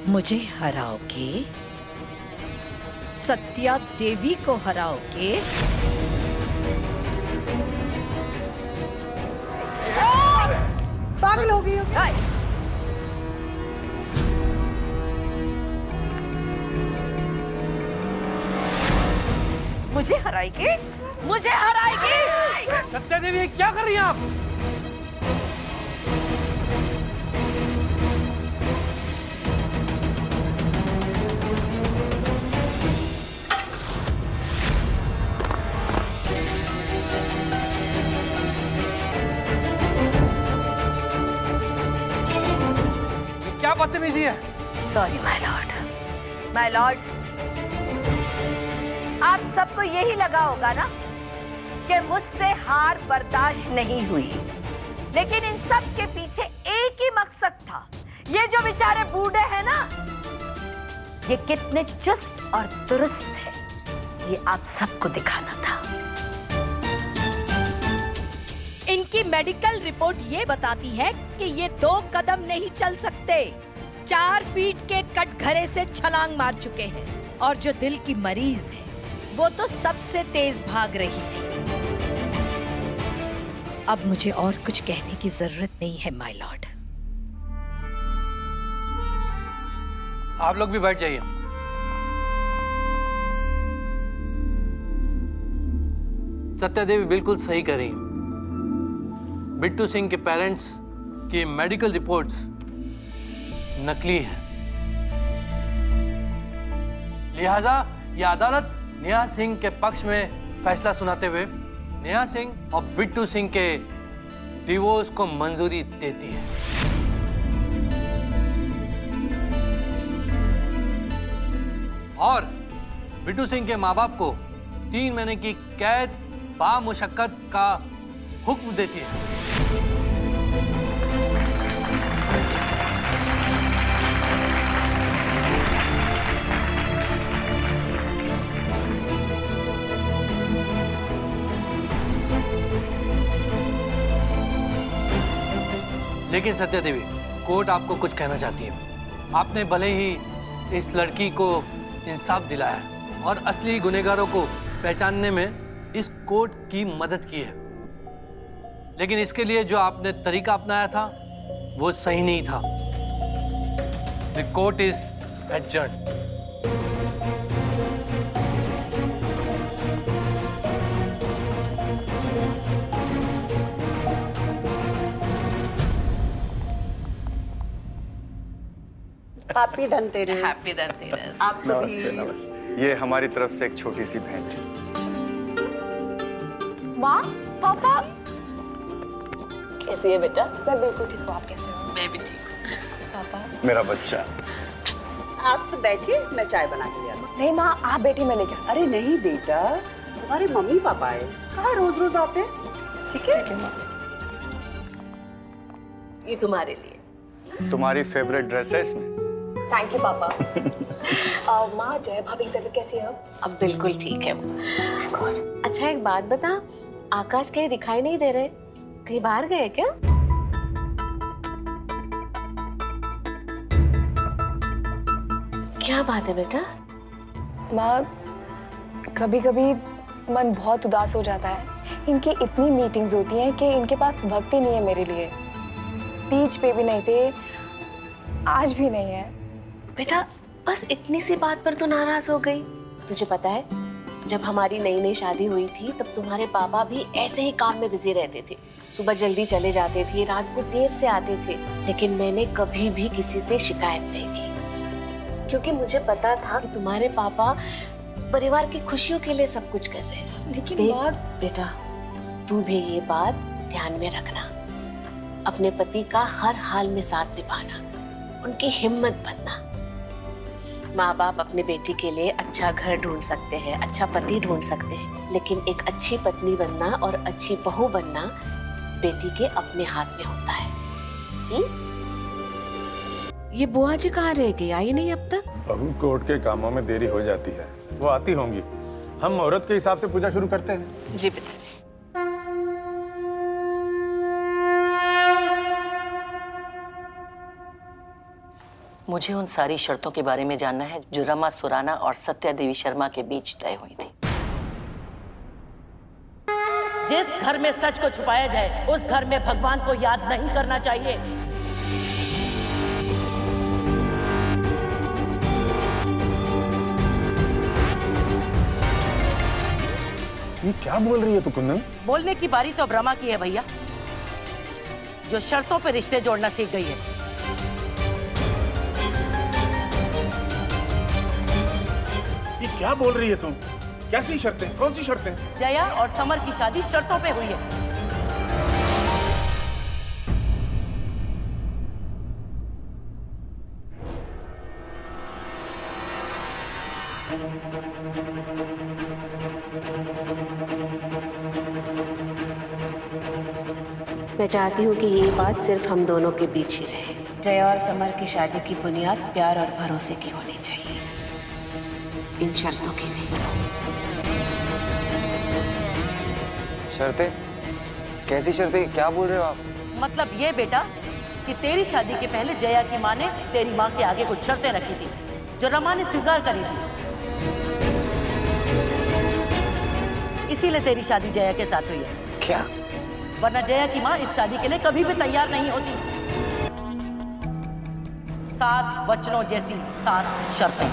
मुझे हराओगे? सत्या देवी को हराओगे? पागल हो गई हो? मुझे हराएगी? मुझे हराएगी? सत्या देवी क्या कर रही हैं आप? ये क्या बदतमीजी है? Sorry my Lord. My Lord, आप सबको यही लगा होगा ना कि मुझसे हार बर्दाश्त नहीं हुई, लेकिन इन सब के पीछे एक ही मकसद था। ये जो बेचारे बूढ़े हैं ना, ये कितने चुस्त और दुरुस्त है, ये आप सबको दिखाना था। इनकी मेडिकल रिपोर्ट ये बताती है कि ये 2 कदम नहीं चल सकते, 4 फीट के कटघरे से छलांग मार चुके हैं। और जो दिल की मरीज है, वो तो सबसे तेज भाग रही थी। अब मुझे और कुछ कहने की जरूरत नहीं है माय लॉर्ड। आप लोग भी बैठ जाइए। सत्या देवी बिल्कुल सही कह रही हैं। बिट्टू सिंह के पेरेंट्स की मेडिकल रिपोर्ट्स नकली है, लिहाजा ये अदालत नेहा सिंह के पक्ष में फैसला सुनाते हुए नेहा सिंह और बिट्टू सिंह के डिवोर्स को मंजूरी देती है। और बिट्टू सिंह के माँ बाप को 3 महीने की कैद बामुशक्कत का हुक्म देती है। लेकिन सत्या देवी, कोर्ट आपको कुछ कहना चाहती है। आपने भले ही इस लड़की को इंसाफ दिलाया है और असली गुनहगारों को पहचानने में इस कोर्ट की मदद की है, लेकिन इसके लिए जो आपने तरीका अपनाया था वो सही नहीं था। The court is adjourned. Happy Dhanteras. Happy Dhanteras. आपको भी। नमस्ते नमस्ते। ये हमारी तरफ से एक छोटी सी भेंट। माँ, पापा, कैसी है बेटा? मैं बिल्कुल ठीक हूँ, आप कैसे हो? मैं भी ठीक। पापा? मेरा बच्चा। आप सब बैठिए, मैं चाय बना के ले आती नहीं माँ, आप बेटी मैं लेकर। हूँ। अरे नहीं बेटा, तुम्हारे मम्मी पापा आए, कहाँ रोज रोज आते हैं? ठीक है? ठीक है माँ। ये तुम्हारे लिए। तुम्हारी फेवरेट ड्रेस है इसमें। थैंक यू पापा। माँ, जय भाभी की तबीयत कैसी है अब बिल्कुल ठीक है। अब? अच्छा एक बात बता, आकाश कहीं दिखाई नहीं दे रहे, कहीं बाहर गए क्या? क्या बात है बेटा? माँ, कभी कभी मन बहुत उदास हो जाता है। इनकी इतनी मीटिंग्स होती हैं कि इनके पास वक्त ही नहीं है मेरे लिए। तीज पे भी नहीं थे, आज भी नहीं है। बेटा बस इतनी सी बात पर तू नाराज हो गई? तुझे पता है, जब हमारी नई नई शादी हुई थी तब तुम्हारे पापा भी ऐसे ही काम में बिजी रहते थे। सुबह जल्दी चले जाते थे, रात को देर से आते थे, लेकिन मैंने कभी भी किसी से शिकायत नहीं की, क्योंकि मुझे पता था कि तुम्हारे पापा परिवार की खुशियों के लिए सब कुछ कर रहे हैं। लेकिन माँ, बेटा तू भी ये बात ध्यान में रखना, अपने पति का हर हाल में साथ निभाना, उनकी हिम्मत बनना। माँ बाप अपने बेटी के लिए अच्छा घर ढूंढ सकते हैं, अच्छा पति ढूंढ सकते हैं, लेकिन एक अच्छी पत्नी बनना और अच्छी बहू बनना बेटी के अपने हाथ में होता है। ये बुआ जी कहाँ रह गई, आई नहीं अब तक? बहू, कोर्ट के कामों में देरी हो जाती है, वो आती होंगी। हम मुहूर्त के हिसाब से पूजा शुरू करते हैं। जी पिताजी। मुझे उन सारी शर्तों के बारे में जानना है जो रमा सुराना और सत्या देवी शर्मा के बीच तय हुई थी। जिस घर में सच को छुपाया जाए उस घर में भगवान को याद नहीं करना चाहिए। ये क्या बोल रही है तू कुंदन? बोलने की बारी तो अब रमा की है भैया, जो शर्तों पे रिश्ते जोड़ना सीख गई है। ये क्या बोल रही है तुम? कैसी शर्तें? कौन सी शर्तें? जया और समर की शादी शर्तों पे हुई है। मैं चाहती हूँ कि ये बात सिर्फ हम दोनों के बीच ही रहे। जया और समर की शादी की बुनियाद प्यार और भरोसे की होनी चाहिए, इन शर्तों की नहीं। शर्तें? कैसी शर्तें? क्या बोल रहे हो आप? मतलब ये बेटा कि तेरी शादी के पहले जया की माँ ने तेरी माँ के आगे कुछ शर्तें रखी थी जो रमा ने स्वीकार करी थी, इसीलिए तेरी शादी जया के साथ हुई है। क्या? वरना जया की माँ इस शादी के लिए कभी भी तैयार नहीं होती। 7 वचनों जैसी 7 शर्तें।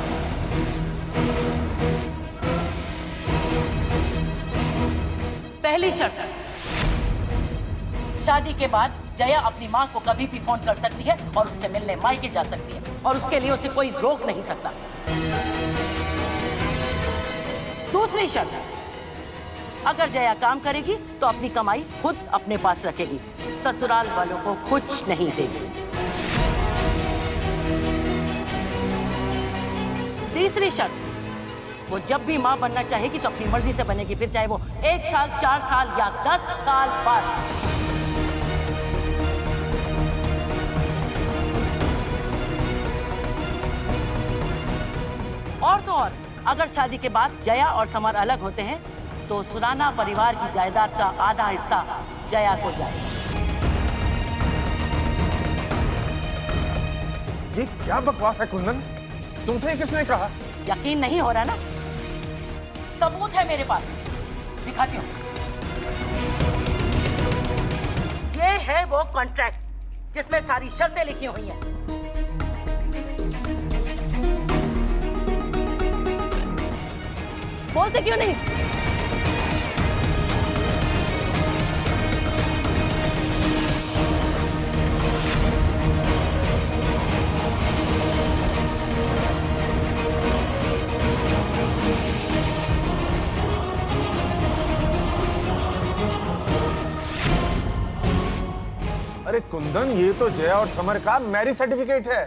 पहली शर्त, शादी के बाद जया अपनी माँ को कभी भी फोन कर सकती है और उससे मिलने मायके जा सकती है और उसके लिए उसे कोई रोक नहीं सकता। दूसरी शर्त, अगर जया काम करेगी तो अपनी कमाई खुद अपने पास रखेगी, ससुराल वालों को कुछ नहीं देगी। तीसरी शर्त, वो जब भी मां बनना चाहेगी तो अपनी मर्जी से बनेगी, फिर चाहे वो 1 साल, 4 साल या 10 साल बाद। और तो और, अगर शादी के बाद जया और समर अलग होते हैं तो सुराना परिवार की जायदाद का आधा हिस्सा जया को जाएगा। ये क्या बकवास है कुंदन? तुमसे किसने कहा? यकीन नहीं हो रहा ना? सबूत है मेरे पास, दिखाती हूँ। ये है वो कॉन्ट्रैक्ट जिसमें सारी शर्तें लिखी हुई हैं। बोलते क्यों नहीं? अरे कुंदन, ये तो जया और समर का मैरिज सर्टिफिकेट है।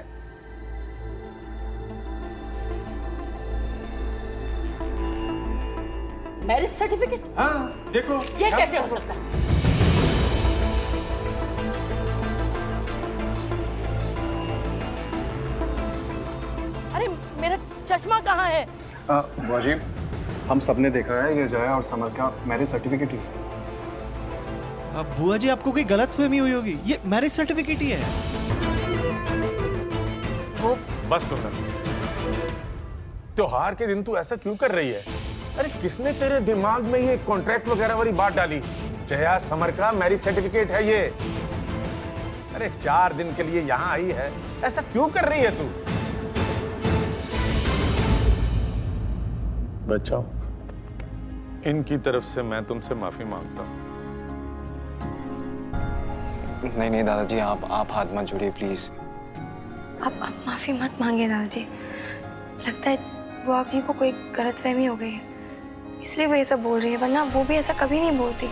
Marriage certificate? हाँ, देखो। ये कैसे हो सकता है? अरे मेरा चश्मा कहाँ है? बुआ जी, हम सबने देखा है ये जया और समर का मैरिज सर्टिफिकेट ही। अब बुआ जी, आपको कोई गलतफहमी हुई होगी, ये मैरिज सर्टिफिकेट ही है। वो बस कुंदन, त्योहार के दिन तू ऐसा क्यों कर रही है? अरे किसने तेरे दिमाग में ये कॉन्ट्रैक्ट वगैरह वाली बात डाली? जया समर का मैरिज सर्टिफिकेट है ये। अरे 4 दिन के लिए यहाँ आई है, ऐसा क्यों कर रही है तू? बच्चों, इनकी तरफ से मैं तुमसे माफी मांगता हूँ। नहीं नहीं दादाजी, आप हाथ मत जोड़िए प्लीज। आप माफी मत मांगिए दादाजी। लगता है बुआ जी को कोई गलतफहमी हो गई है, इसलिए वो ये सब बोल रही है, वरना वो भी ऐसा कभी नहीं बोलती।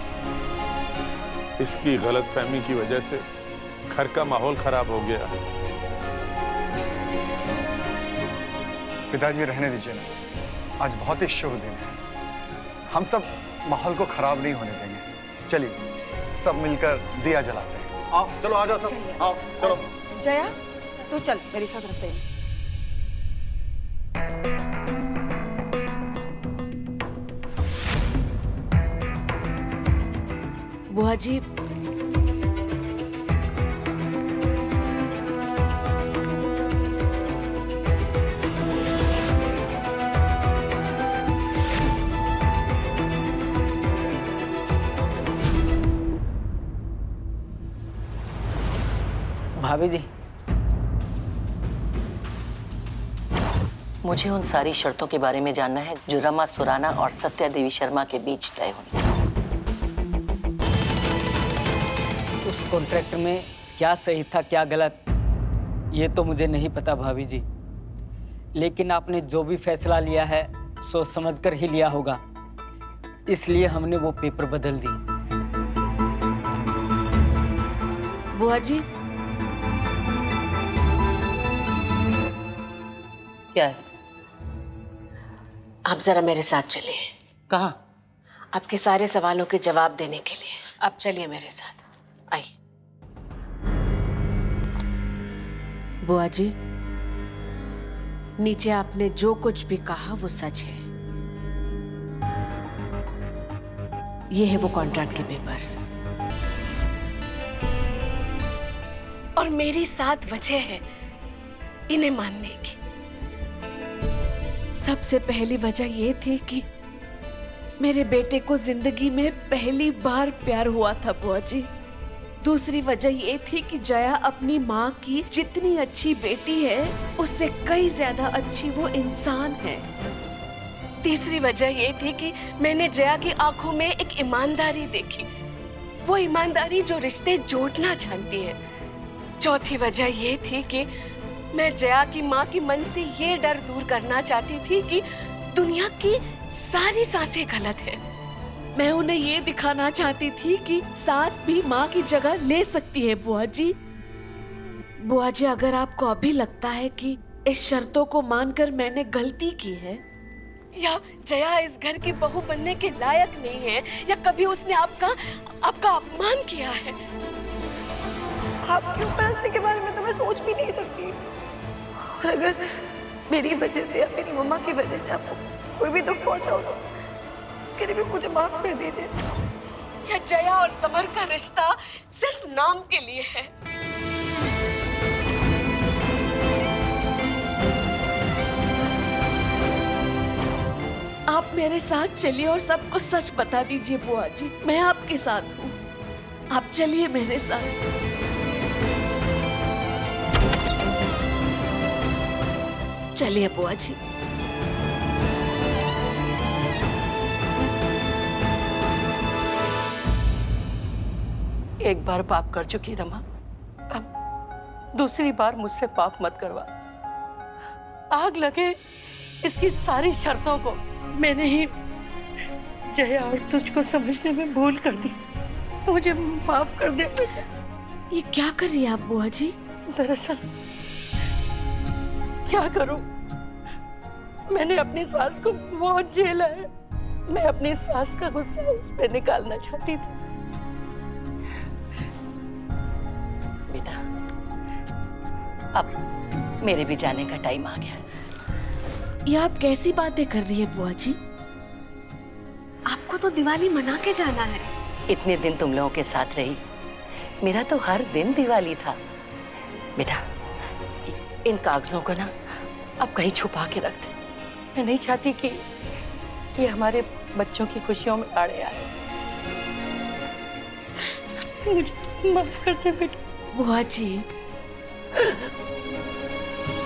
इसकी गलतफहमी की वजह से घर का माहौल खराब हो गया। पिताजी रहने दीजिए ना, आज बहुत ही शुभ दिन है, हम सब माहौल को खराब नहीं होने देंगे। चलिए सब मिलकर दिया जलाते हैं। आओ, चलो आ जाओ सब, आओ चलो। जया, तू चल मेरे साथ रसोई में। बुआ जी, भाभी जी, मुझे उन सारी शर्तों के बारे में जानना है जो रमा सुराना और सत्या देवी शर्मा के बीच तय हुई। उस कॉन्ट्रैक्ट में क्या सही था क्या गलत, ये तो मुझे नहीं पता भाभी जी। लेकिन आपने जो भी फैसला लिया है सोच समझकर ही लिया होगा, इसलिए हमने वो पेपर बदल दी। बुआ जी, क्या है? आप जरा मेरे साथ चलिए। कहाँ? आपके सारे सवालों के जवाब देने के लिए। आप चलिए मेरे साथ, आइए। बुआ जी, नीचे आपने जो कुछ भी कहा वो सच है। ये है वो कॉन्ट्रैक्ट के पेपर्स। और मेरी 7 वजह है इन्हें मानने की। सबसे पहली वजह ये थी कि मेरे बेटे को जिंदगी में पहली बार प्यार हुआ था बुआ जी। दूसरी वजह ये थी कि जया अपनी माँ की जितनी अच्छी बेटी है उससे कई ज्यादा अच्छी वो इंसान है। तीसरी वजह ये थी कि मैंने जया की आंखों में एक ईमानदारी देखी, वो ईमानदारी जो रिश्ते जोड़ना जानती है। चौथी वजह ये थी कि मैं जया की माँ की मन से ये डर दूर करना चाहती थी कि दुनिया की सारी सांसें गलत है। मैं उन्हें ये दिखाना चाहती थी कि सास भी माँ की जगह ले सकती है। बुआ जी, अगर आपको अभी लगता है कि इस शर्तों को मानकर मैंने गलती की है या जया इस घर की बहू बनने के लायक नहीं है या कभी उसने आपका अपमान किया है, आपके ऊपर हंसने के बारे में तो मैं सोच भी नहीं सकती। और अगर मेरी वजह से या मेरी मम्मा की वजह से आपको कोई भी दुख पहुंचा हो तो उसके लिए भी मुझे माफ कर दीजिए। या जया और समर का रिश्ता सिर्फ नाम के लिए है। आप मेरे साथ चलिए और सबको सच बता दीजिए बुआ जी, मैं आपके साथ हूँ। आप चलिए मेरे साथ। चलिए बुआ जी। एक बार पाप कर चुकी रमा, अब दूसरी बार मुझसे पाप मत करवा। आग लगे इसकी सारी शर्तों को मैंने ही जया और तुझको समझने में भूल कर दी, मुझे माफ कर दे बेटा। ये क्या कर रही है आप बुआ जी? दरअसल क्या करूं, मैंने अपनी सास को बहुत झेला है। मैं अपनी सास का गुस्सा उस पे निकालना चाहती थी। बेटा, अब मेरे भी जाने का टाइम आ गया है। ये आप कैसी बातें कर रही है बुआ जी? आपको तो दिवाली मना के जाना है। इतने दिन तुम लोगों के साथ रही, मेरा तो हर दिन दिवाली था। बेटा, इन कागजों को ना अब कहीं छुपा के रख दे। मैं नहीं चाहती कि ये हमारे बच्चों की खुशियों में आड़े आए। मुझे माफ कर दे बेटा। बुआ जी,